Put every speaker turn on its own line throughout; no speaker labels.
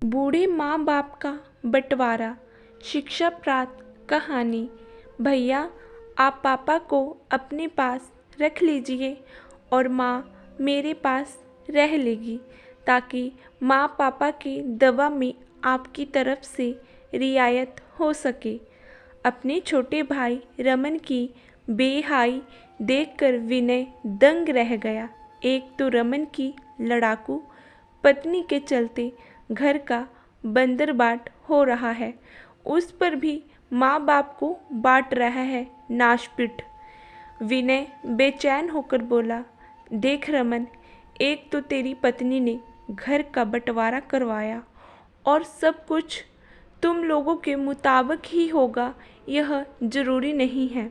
बूढ़े माँ बाप का बंटवारा। शिक्षा प्राप्त कहानी। भैया, आप पापा को अपने पास रख लीजिए और माँ मेरे पास रह लेगी, ताकि माँ पापा की दवा में आपकी तरफ से रियायत हो सके। अपने छोटे भाई रमन की बेहाई देखकर विनय दंग रह गया। एक तो रमन की लड़ाकू पत्नी के चलते घर का बंदरबाट हो रहा है, उस पर भी माँ बाप को बांट रहा है नाशपिट। विनय बेचैन होकर बोला, देख रमन, एक तो तेरी पत्नी ने घर का बंटवारा करवाया और सब कुछ तुम लोगों के मुताबिक ही होगा, यह जरूरी नहीं है।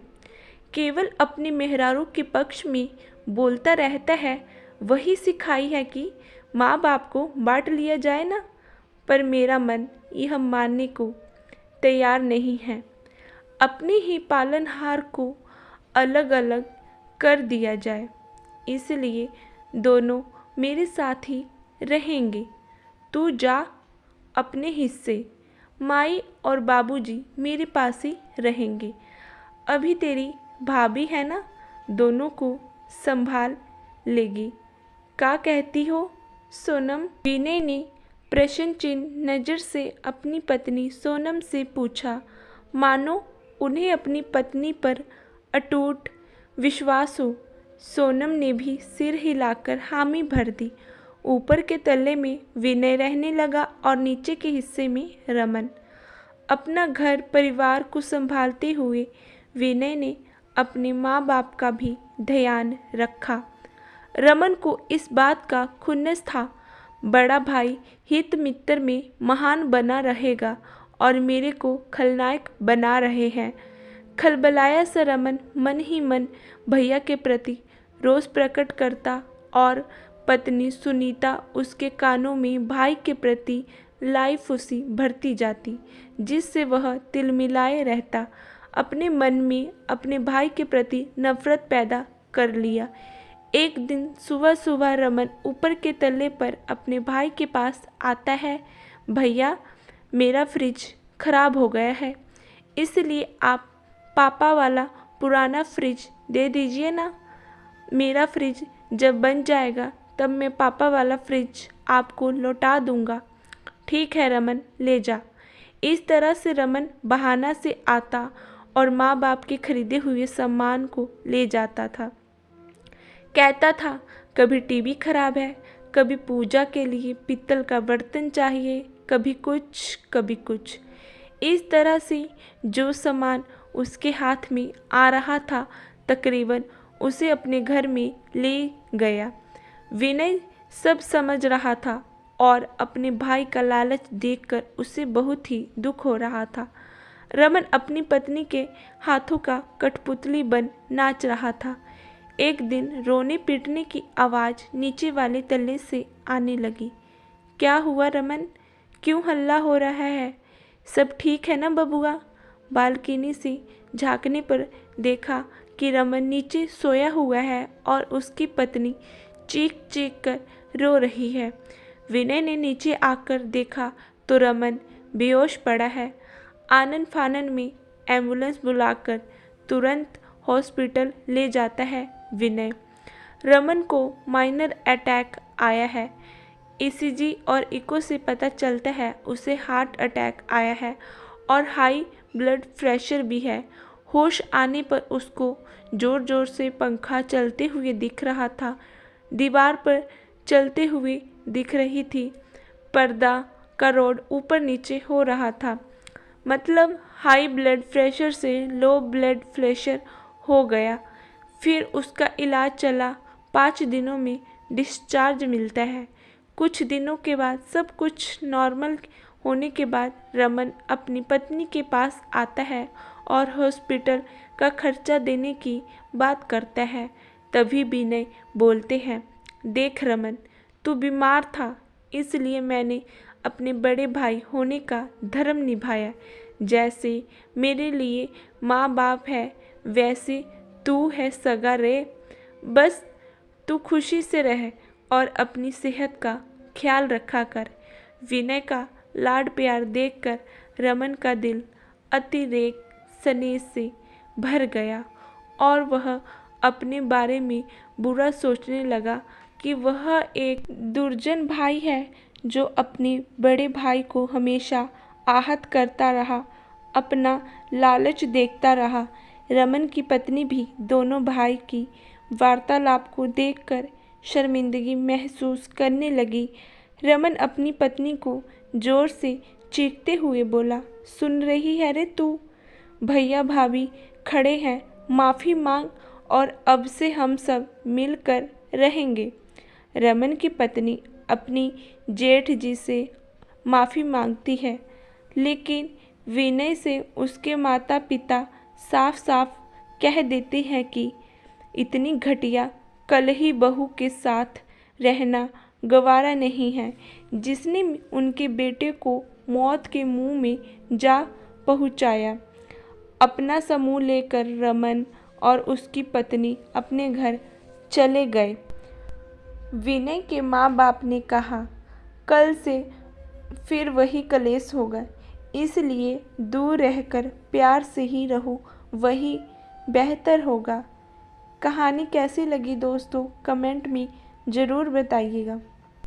केवल अपने मेहरारू के पक्ष में बोलता रहता है। वही सिखाई है कि माँ बाप को बांट लिया जाए ना, पर मेरा मन यह मानने को तैयार नहीं है। अपने ही पालनहार को अलग अलग कर दिया जाए, इसलिए दोनों मेरे साथ ही रहेंगे। तू जा अपने हिस्से, माई और बाबूजी मेरे पास ही रहेंगे। अभी तेरी भाभी है ना, दोनों को संभाल लेगी। क्या कहती हो सोनम? विनय ने प्रश्न चिन्ह नज़र से अपनी पत्नी सोनम से पूछा, मानो उन्हें अपनी पत्नी पर अटूट विश्वास हो। सोनम ने भी सिर हिलाकर हामी भर दी। ऊपर के तल्ले में विनय रहने लगा और नीचे के हिस्से में रमन। अपना घर परिवार को संभालते हुए विनय ने अपने माँ बाप का भी ध्यान रखा। रमन को इस बात का खुन्नस था, बड़ा भाई हित मित्र में महान बना रहेगा और मेरे को खलनायक बना रहे हैं। खलबलाया सा रमन मन ही मन भैया के प्रति रोष प्रकट करता और पत्नी सुनीता उसके कानों में भाई के प्रति लाई फुसी भरती जाती, जिससे वह तिलमिलाए रहता। अपने मन में अपने भाई के प्रति नफरत पैदा कर लिया। एक दिन सुबह सुबह रमन ऊपर के तल्ले पर अपने भाई के पास आता है। भैया, मेरा फ्रिज खराब हो गया है, इसलिए आप पापा वाला पुराना फ्रिज दे दीजिए ना। मेरा फ्रिज जब बन जाएगा तब मैं पापा वाला फ्रिज आपको लौटा दूंगा। ठीक है रमन, ले जा। इस तरह से रमन बहाना से आता और माँ बाप के खरीदे हुए सामान को ले जाता था। कहता था, कभी टीवी खराब है, कभी पूजा के लिए पीतल का बर्तन चाहिए, कभी कुछ कभी कुछ। इस तरह से जो सामान उसके हाथ में आ रहा था, तकरीबन उसे अपने घर में ले गया। विनय सब समझ रहा था और अपने भाई का लालच देखकर उसे बहुत ही दुख हो रहा था। रमन अपनी पत्नी के हाथों का कठपुतली बन नाच रहा था। एक दिन रोने पीटने की आवाज़ नीचे वाले तल्ले से आने लगी। क्या हुआ रमन, क्यों हल्ला हो रहा है? सब ठीक है ना बबुआ? बालकनी से झांकने पर देखा कि रमन नीचे सोया हुआ है और उसकी पत्नी चीख चीख कर रो रही है। विनय ने नीचे आकर देखा तो रमन बेहोश पड़ा है। आनन फानन में एम्बुलेंस बुलाकर तुरंत हॉस्पिटल ले जाता है विनय। रमन को माइनर अटैक आया है। ईसीजी और इको से पता चलता है उसे हार्ट अटैक आया है और हाई ब्लड प्रेशर भी है। होश आने पर उसको ज़ोर ज़ोर से पंखा चलते हुए दिख रहा था। दीवार पर चलते हुए दिख रही थी। पर्दा का रोड ऊपर नीचे हो रहा था। मतलब हाई ब्लड प्रेशर से लो ब्लड प्रेशर हो गया। फिर उसका इलाज चला। 5 दिनों में डिस्चार्ज मिलता है। कुछ दिनों के बाद सब कुछ नॉर्मल होने के बाद रमन अपनी पत्नी के पास आता है और हॉस्पिटल का खर्चा देने की बात करता है। तभी विनय बोलते हैं, देख रमन, तू बीमार था, इसलिए मैंने अपने बड़े भाई होने का धर्म निभाया। जैसे मेरे लिए माँ बाप है, वैसे तू है सगा रे। बस तू खुशी से रह और अपनी सेहत का ख्याल रखा कर। विनय का लाड प्यार देखकर रमन का दिल अतिरेक स्नेह से भर गया और वह अपने बारे में बुरा सोचने लगा कि वह एक दुर्जन भाई है जो अपने बड़े भाई को हमेशा आहत करता रहा, अपना लालच देखता रहा। रमन की पत्नी भी दोनों भाई की वार्तालाप को देखकर शर्मिंदगी महसूस करने लगी। रमन अपनी पत्नी को जोर से चीखते हुए बोला, सुन रही है रे तू? भैया भाभी खड़े हैं, माफ़ी मांग और अब से हम सब मिलकर रहेंगे। रमन की पत्नी अपनी जेठ जी से माफ़ी मांगती है, लेकिन विनय से उसके माता पिता साफ साफ कह देते हैं कि इतनी घटिया कलही बहू के साथ रहना गवारा नहीं है, जिसने उनके बेटे को मौत के मुंह में जा पहुंचाया। अपना समूह लेकर रमन और उसकी पत्नी अपने घर चले गए। विनय के माँ बाप ने कहा, कल से फिर वही कलेश होगा, इसलिए दूर रहकर प्यार से ही रहो, वही बेहतर होगा। कहानी कैसी लगी दोस्तों, कमेंट में ज़रूर बताइएगा।